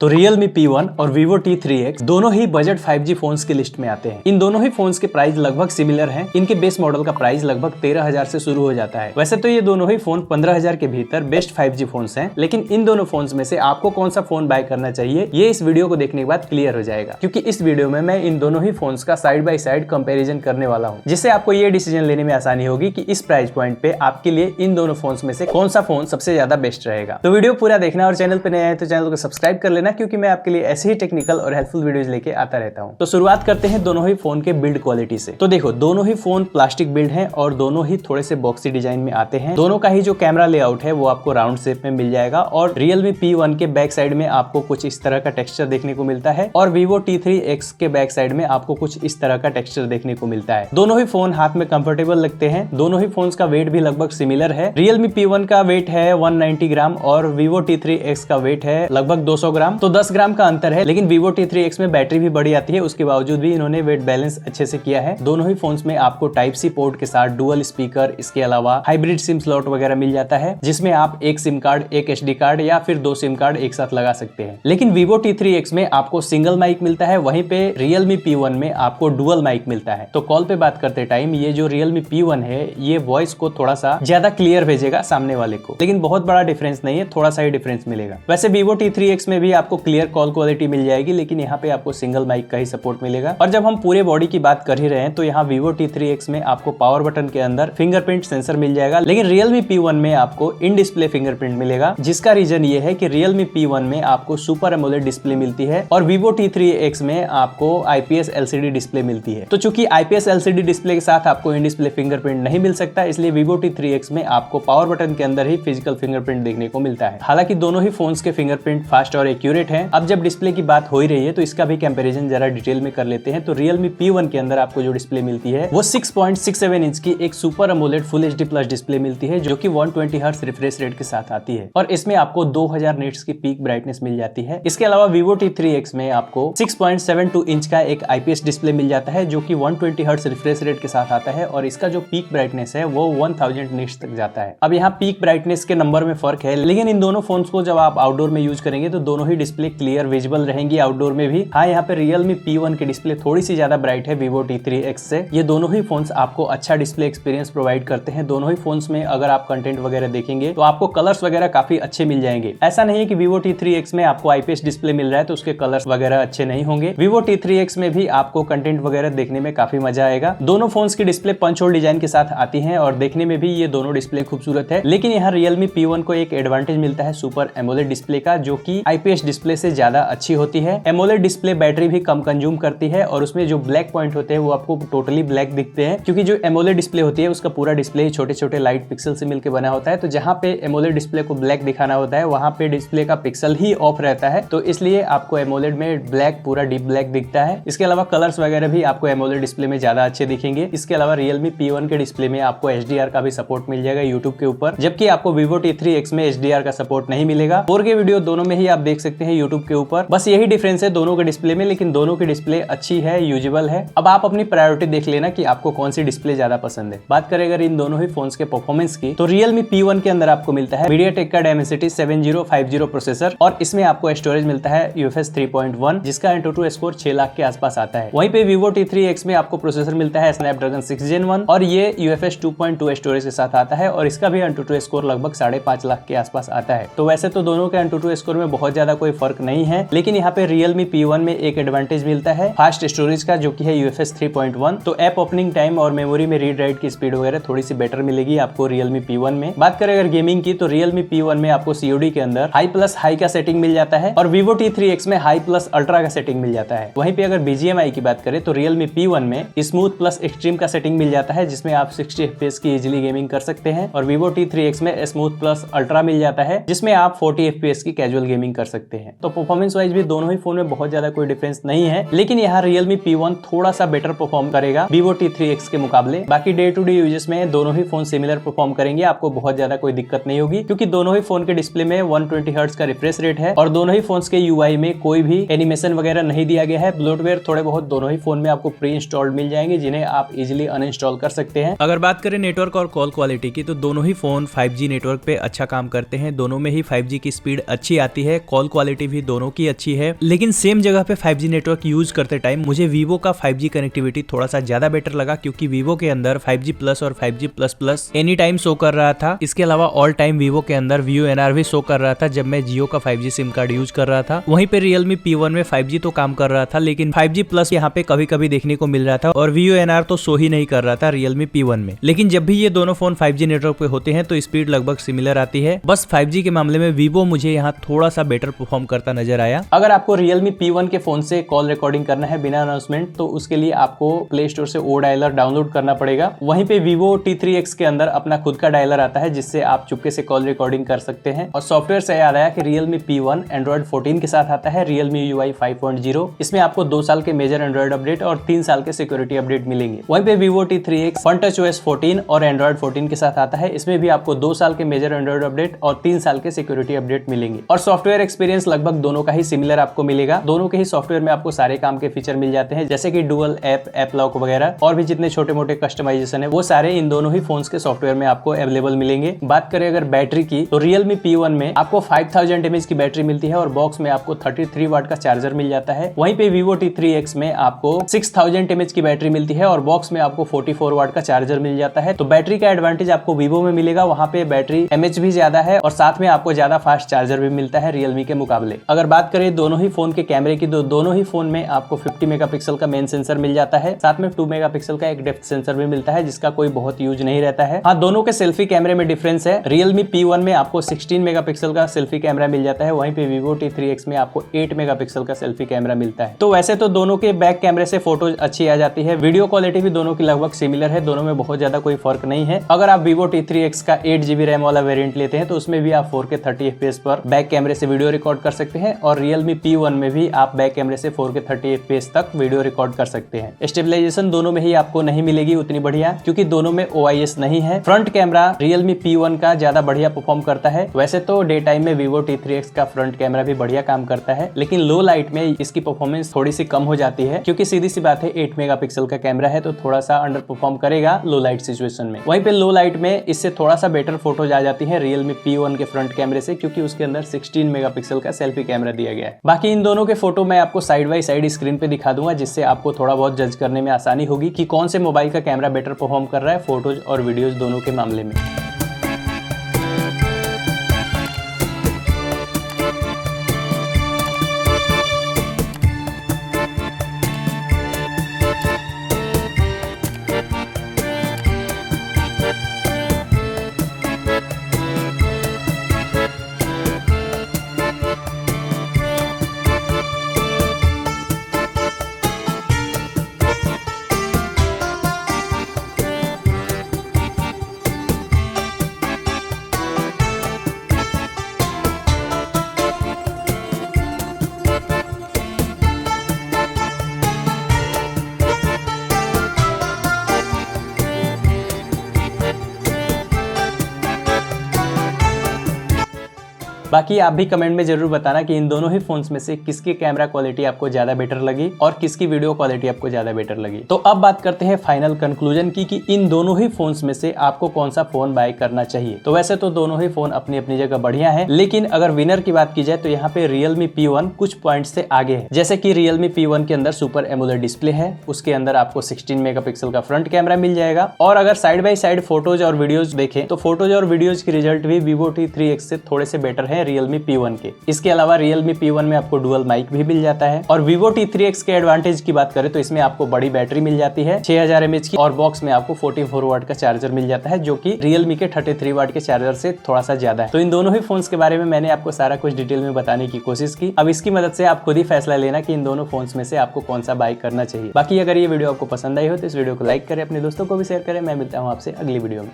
तो Realme P1 और Vivo T3X दोनों ही बजट 5G फोन्स की लिस्ट में आते हैं। इन दोनों ही फोन्स के प्राइस लगभग सिमिलर हैं। इनके बेस मॉडल का प्राइस लगभग 13,000 से शुरू हो जाता है। वैसे तो ये दोनों ही फोन 15,000 के भीतर बेस्ट 5G फोन्स हैं, लेकिन इन दोनों फोन्स में से आपको कौन सा फोन बाय करना चाहिए ये इस वीडियो को देखने के बाद क्लियर हो जाएगा, क्योंकि इस वीडियो में मैं इन दोनों ही फोन्स का साइड बाय साइड कंपेरिजन करने वाला हूँ, जिससे आपको ये डिसीजन लेने में आसानी होगी कि इस प्राइस पॉइंट पे आपके लिए इन दोनों फोन्स में से कौन सा फोन सबसे ज्यादा बेस्ट रहेगा। तो वीडियो पूरा देखना और चैनल पे नए आए तो चैनल को सब्सक्राइब कर लेना, क्योंकि मैं आपके लिए ऐसे ही टेक्निकल और हेल्पफुल वीडियोस लेके आता रहता हूं। तो शुरुआत करते हैं दोनों ही फोन के बिल्ड क्वालिटी से। तो देखो, दोनों ही फोन प्लास्टिक बिल्ड हैं और दोनों ही थोड़े से बॉक्सी डिजाइन में आते हैं। दोनों का ही जो कैमरा लेआउट है वो आपको राउंड शेप में मिल जाएगा और Realme P1 के बैक साइड में आपको कुछ इस तरह का टेक्सचर देखने को मिलता है और Vivo T3X के बैक साइड में आपको कुछ इस तरह का टेक्सचर देखने को मिलता है। दोनों ही फोन हाथ में कंफर्टेबल लगते हैं। दोनों ही फोन्स का वेट भी लगभग सिमिलर है। Realme P1 का वेट है 190 ग्राम और Vivo T3X का वेट है लगभग 200 ग्राम। तो 10 ग्राम का अंतर है, लेकिन Vivo T3X में बैटरी भी बड़ी आती है। उसके बावजूद भी इन्होंने वेट बैलेंस अच्छे से किया है। दोनों ही फोन्स में आपको टाइप सी पोर्ट के साथ डुअल स्पीकर, इसके अलावा हाइब्रिड सिम स्लॉट वगैरह मिल जाता है, जिसमें आप एक सिम कार्ड, एक SD कार्ड या फिर 2 सिम कार्ड एक साथ लगा सकते हैं। लेकिन Vivo T3X में आपको सिंगल माइक मिलता है, वहीं पे Realme P1 में आपको डुअल माइक मिलता है। तो कॉल पे बात करते टाइम ये जो Realme P1 है ये वॉइस को थोड़ा सा ज्यादा क्लियर भेजेगा सामने वाले को, लेकिन बहुत बड़ा डिफरेंस नहीं है, थोड़ा सा ही डिफरेंस मिलेगा। वैसे Vivo T3X में भी आपको क्लियर कॉल क्वालिटी मिल जाएगी, लेकिन यहाँ पे आपको सिंगल माइक का ही सपोर्ट मिलेगा। और जब हम पूरे बॉडी की बात कर ही रहे हैं तो यहाँ Vivo T3X में आपको पावर बटन के अंदर फिंगरप्रिंट सेंसर मिल जाएगा, लेकिन Realme P1 में आपको इन डिस्प्ले फिंगरप्रिंट मिलेगा, जिसका रीजन ये है कि Realme P1 में आपको सुपर एमोलेड डिस्प्ले मिलती है और Vivo T3X में आपको IPS LCD डिस्प्ले मिलती है। तो चूंकि IPS LCD डिस्प्ले के साथ आपको इन डिस्प्ले फिंगरप्रिंट नहीं मिल सकता, इसलिए Vivo T3X में आपको पावर बटन के अंदर ही फिजिकल फिंगरप्रिंट देखने को मिलता है। हालांकि दोनों ही फोन्स के फिंगरप्रिंट फास्ट और एक्यूरेट हैं। अब जब डिस्प्ले की बात हो ही रही है तो इसका भी कंपैरिजन जरा डिटेल में कर लेते हैं। तो Realme P1 के अंदर आपको जो डिस्प्ले मिलती है वो 6.67 इंच की एक super AMOLED full HD plus display मिलती है, जो कि 120 हर्ट्ज रिफ्रेश रेट के साथ आती है और इसमें आपको 2000 निट्स की पीक ब्राइटनेस मिल जाती है। इसके अलावा Vivo T3X में आपको 6.72 इंच का एक IPS डिस्प्ले मिल जाता है, जो कि 120 हर्ट्ज रिफ्रेश रेट के साथ आता है और इसका जो पीक ब्राइटनेस है वो 1000 निट्स तक जाता है। अब यहाँ पीक ब्राइटनेस के नंबर में फर्क है, लेकिन इन दोनों फोन्स को जब आप आउटडोर में यूज करेंगे तो दोनों ही डिस्प्ले क्लियर विजिबल रहेंगी आउटडोर में भी। हाँ, यहाँ पे Realme P1 की डिस्प्ले थोड़ी सी ज्यादा ब्राइट है Vivo T3X से। ये दोनों ही फोन्स आपको अच्छा डिस्प्ले एक्सपीरियंस प्रोवाइड करते हैं। दोनों ही फोन्स में अगर आप कंटेंट वगैरह देखेंगे तो आपको कलर्स वगैरह काफी अच्छे मिल जाएंगे। ऐसा नहीं है कि Vivo T3X में आपको IPS डिस्प्ले मिल रहा है तो उसके कलर्स वगैरह अच्छे नहीं होंगे। Vivo T3X में भी आपको कंटेंट वगैरह देखने में काफी मजा आएगा। दोनों फोन्स की डिस्प्ले पंच होल डिजाइन के साथ आती है और देखने में भी ये दोनों डिस्प्ले खूबसूरत है। लेकिन यहाँ Realme P1 को एक एडवांटेज मिलता है सुपर एमोलेड डिस्प्ले का, जो कि IPS डिस्प्ले से ज्यादा अच्छी होती है। एमोलेड डिस्प्ले बैटरी भी कम कंज्यूम करती है और उसमें जो ब्लैक पॉइंट होते हैं वो आपको टोटली ब्लैक दिखते हैं, क्योंकि जो एमोलेड डिस्प्ले होती है उसका पूरा डिस्प्ले छोटे छोटे लाइट पिक्सल से मिलकर बना होता है। तो जहाँ पे एमोलेड डिस्प्ले को ब्लैक दिखाना होता है वहाँ पे डिस्प्ले का पिक्सल ही ऑफ रहता है, तो इसलिए आपको एमोलेड में ब्लैक पूरा डीप ब्लैक दिखता है। इसके अलावा कलर्स वगैरह भी आपको एमोलेड डिस्प्ले में ज्यादा अच्छे दिखेंगे। इसके अलावा Realme P1 के डिस्प्ले में आपको HDR का भी सपोर्ट मिल जाएगा यूट्यूब के ऊपर, जबकि आपको Vivo T3X में HDR का सपोर्ट नहीं मिलेगा। 4K वीडियो दोनों में ही आप देख सकते हैं यूट्यूब के ऊपर, बस यही डिफरेंस है दोनों के डिस्प्ले में, लेकिन दोनों की डिस्प्ले अच्छी है, यूजेबल है। अब आप अपनी प्रायोरिटी देख लेना कि आपको कौन सी डिस्प्ले ज्यादा पसंद है। बात करें अगर इन दोनों ही फोन्स के परफॉर्मेंस की, तो Realme P1 के अंदर आपको मिलता है MediaTek का Dimensity 7050 प्रोसेसर और इसमें आपको स्टोरेज मिलता है UFS 3.1, जिसका AnTuTu स्कोर 6 लाख के आसपास आता है। वहीं पे Vivo T3X में आपको प्रोसेसर मिलता है Snapdragon 6 Gen 1 और ये UFS 2.2 स्टोरेज के साथ आता है और इसका भी AnTuTu स्कोर लगभग 5.5 लाख के आसपास आता है। तो वैसे तो दोनों के AnTuTu स्कोर में बहुत ज्यादा कोई फर्क नहीं है, लेकिन यहाँ पे Realme P1 में एक एडवांटेज मिलता है फास्ट स्टोरेज का, जो कि है UFS 3.1। तो ऐप ओपनिंग टाइम और मेमोरी में रीड राइट की स्पीड वगैरह थोड़ी सी बेटर मिलेगी आपको Realme P1 में। बात करें अगर गेमिंग की, तो Realme P1 में आपको COD के अंदर हाई प्लस हाई का सेटिंग मिल जाता है और Vivo T3X में हाई प्लस अल्ट्रा का सेटिंग मिल जाता है। वहीं पे अगर BGMI की बात करें तो Realme P1 में स्मूथ प्लस एक्सट्रीम का सेटिंग मिल जाता है, जिसमें आप 60 FPS की इजीली गेमिंग कर सकते हैं और Vivo T3X में स्मूथ प्लस अल्ट्रा मिल जाता है, जिसमें आप 40 FPS की कैजुअल गेमिंग कर सकते हैं। तो परफॉर्मेंस वाइज भी दोनों ही फोन में बहुत ज्यादा कोई डिफरेंस नहीं है, लेकिन यहाँ Realme P1 थोड़ा सा बेटर परफॉर्म करेगा Vivo T3X के मुकाबले। बाकी डे टू डे यूजेस में दोनों ही फोन सिमिलर परफॉर्म करेंगे, आपको बहुत ज्यादा कोई दिक्कत नहीं होगी, क्योंकि दोनों ही फोन के डिस्प्ले में 120 हर्ट्ज का रिफ्रेश रेट है और दोनों ही फोन्स के UI में कोई भी एनिमेशन वगैरह नहीं दिया गया है। ब्लोटवेयर थोड़े बहुत दोनों ही फोन में आपको प्री इंस्टॉल्ड मिल जाएंगे, जिन्हें आप इजिली अनइंस्टॉल कर सकते हैं। अगर बात करें नेटवर्क और कॉल क्वालिटी की, तो दोनों ही फोन 5G नेटवर्क पे अच्छा काम करते हैं। दोनों में ही 5G की स्पीड अच्छी आती है, कॉल क्वालिटी क्वालिटी भी दोनों की अच्छी है, लेकिन सेम जगह पे 5G नेटवर्क यूज करते टाइम मुझे वीवो का 5G कनेक्टिविटी थोड़ा सा ज्यादा बेटर लगा, क्योंकि वीवो के अंदर 5G प्लस और 5G plus plus any time show कर रहा था। इसके अलावा ऑल टाइम वीवो के अंदर VoNR भी शो कर रहा था जब मैं जियो का 5G सिम कार्ड यूज कर रहा था। वहीं पे Realme P1 में 5G तो काम कर रहा था, लेकिन 5G प्लस यहाँ पे कभी कभी देखने को मिल रहा था और VoNR तो शो ही नहीं कर रहा था Realme P1 में। लेकिन जब भी ये दोनों फोन 5G नेटवर्क पे होते हैं तो स्पीड लगभग सिमिलर आती है। बस 5G के मामले में वीवो मुझे यहाँ थोड़ा सा बेटर परफॉर्म करता नजर आया। अगर आपको Realme P1 के फोन से कॉल रिकॉर्डिंग करना है बिना अनाउंसमेंट, तो उसके लिए आपको प्ले स्टोर से ओ डायलर डाउनलोड करना पड़ेगा। वहीं पे Vivo T3X के अंदर अपना खुद का डायलर आता है जिससे आप चुपके से कॉल रिकॉर्डिंग कर सकते हैं। और सॉफ्टवेयर से याद आया कि Realme P1 Android 14 के साथ आता है, Realme UI 5.0। इसमें आपको 2 साल के मेजर एंड्रॉइड अपडेट और 3 साल के सिक्योरिटी अपडेट मिलेंगे। वहीं पे Vivo T3X FunTouchOS 14 और Android 14 के साथ आता है। इसमें भी आपको 2 साल के मेजर एंड्रॉइड अपडेट और 3 साल के सिक्योरिटी अपडेट मिलेंगे। और सॉफ्टवेयर एक्सपीरियंस लगभग दोनों का ही सिमिलर आपको मिलेगा। दोनों के ही सॉफ्टवेयर में आपको सारे काम के फीचर मिल जाते हैं, जैसे कि डुअल ऐप लॉक वगैरह, और भी जितने छोटे मोटे कस्टमाइजेशन है वो सारे इन दोनों ही फोन्स के सॉफ्टवेयर में आपको अवेलेबल मिलेंगे। बात करें अगर बैटरी की, तो Realme P1 में आपको 5000 mAh की बैटरी मिलती है और बॉक्स में आपको 33 वाट का चार्जर मिल जाता है। वहीं पे Vivo T3X में आपको 6000 mAh की बैटरी मिलती है और बॉक्स में आपको 44 वाट का चार्जर मिल जाता है। तो बैटरी का एडवांटेज आपको Vivo में मिलेगा, वहां पे बैटरी mAh भी ज्यादा है और साथ में आपको ज्यादा फास्ट चार्जर भी मिलता है Realme के मुकाबले। अगर बात करें दोनों ही फोन के कैमरे की, तो दोनों ही फोन में आपको 50 मेगापिक्सल का मेन सेंसर मिल जाता है, साथ में 2 मेगापिक्सल का एक डेप्थ सेंसर भी मिलता है जिसका कोई बहुत यूज नहीं रहता है। हाँ, दोनों के सेल्फी कैमरे में डिफरेंस है। Realme P1 में आपको 16 मेगापिक्सल का सेल्फी कैमरा मिल जाता है, वहीं पे Vivo T3X में आपको 8 मेगापिक्सल का सेल्फी कैमरा मिलता है। तो वैसे तो दोनों के बैक कैमरे से फोटोज अच्छी आ जाती है, वीडियो क्वालिटी भी दोनों की लगभग सिमिलर है, दोनों में बहुत ज्यादा कोई फर्क नहीं है। अगर आप Vivo T3X का 8GB रैम वाला वेरिएंट लेते हैं तो उसमें भी आप 4K 30 FPS पर बैक कैमरे से वीडियो रिकॉर्ड कर सकते हैं और Realme P1 में भी आप बैक कैमरे से 4K 30 FPS तक वीडियो रिकॉर्ड कर सकते हैं। स्टेबलाइजेशन दोनों में ही आपको नहीं मिलेगी उतनी बढ़िया, क्योंकि दोनों में OIS नहीं है। फ्रंट कैमरा Realme P1 का ज्यादा बढ़िया परफॉर्म करता है। वैसे तो डे टाइम में Vivo T3X का फ्रंट कैमरा भी बढ़िया काम करता है, लेकिन लो लाइट में इसकी परफॉर्मेंस थोड़ी सी कम हो जाती है, क्योंकि सीधी सी बात है 8 मेगापिक्सल का कैमरा है तो थोड़ा सा अंडर परफॉर्म करेगा लो लाइट सिचुएशन में। वहीं पे लो लाइट में इससे थोड़ा सा बेटर फोटोज आ जाती है Realme P1 के फ्रंट कैमरे से, क्योंकि उसके अंदर 16 मेगापिक्सल का सेल्फी कैमरा दिया गया है। बाकी इन दोनों के फोटो मैं आपको साइड बाय साइड स्क्रीन पे दिखा दूंगा, जिससे आपको थोड़ा बहुत जज करने में आसानी होगी कि कौन से मोबाइल का कैमरा बेटर परफॉर्म कर रहा है फोटोज और वीडियोज दोनों के मामले में। बाकी आप भी कमेंट में जरूर बताना कि इन दोनों ही फोन्स में से किसकी कैमरा क्वालिटी आपको ज्यादा बेटर लगी और किसकी वीडियो क्वालिटी आपको ज्यादा बेटर लगी। तो अब बात करते हैं फाइनल कंक्लूजन की कि इन दोनों ही फोन्स में से आपको कौन सा फोन बाय करना चाहिए। तो वैसे तो दोनों ही फोन अपनी अपनी जगह बढ़िया है, लेकिन अगर विनर की बात की जाए तो यहाँ पे Realme P1 कुछ पॉइंट से आगे है। जैसे कि Realme P1 के अंदर सुपर एमोलेड डिस्प्ले है, उसके अंदर आपको 16 मेगापिक्सल का फ्रंट कैमरा मिल जाएगा, और अगर साइड बाय साइड फोटोज और वीडियोज देखें तो फोटोज और वीडियोज की रिजल्ट भी Vivo T3X से थोड़े से बेटर है Realme P1 के। इसके अलावा Realme P1 में आपको डुअल माइक भी मिल जाता है। और Vivo T3X के एडवांटेज की बात करें तो इसमें आपको बड़ी बैटरी मिल जाती है 6000 mAh की, और बॉक्स में आपको 44 वाट का चार्जर मिल जाता है, जो कि Realme के 33 वाट के चार्जर से थोड़ा सा ज्यादा है। तो इन दोनों ही फोन्स के बारे में मैंने आपको सारा कुछ डिटेल में बताने की कोशिश की। अब इसकी मदद से आप खुद ही फैसला लेना कि इन दोनों फोन्स में से आपको कौन सा बाय करना चाहिए। बाकी अगर ये वीडियो आपको पसंद आई हो तो इस वीडियो को लाइक करें, अपने दोस्तों को भी शेयर करें। मैं मिलता हूँ आपसे अगली वीडियो में।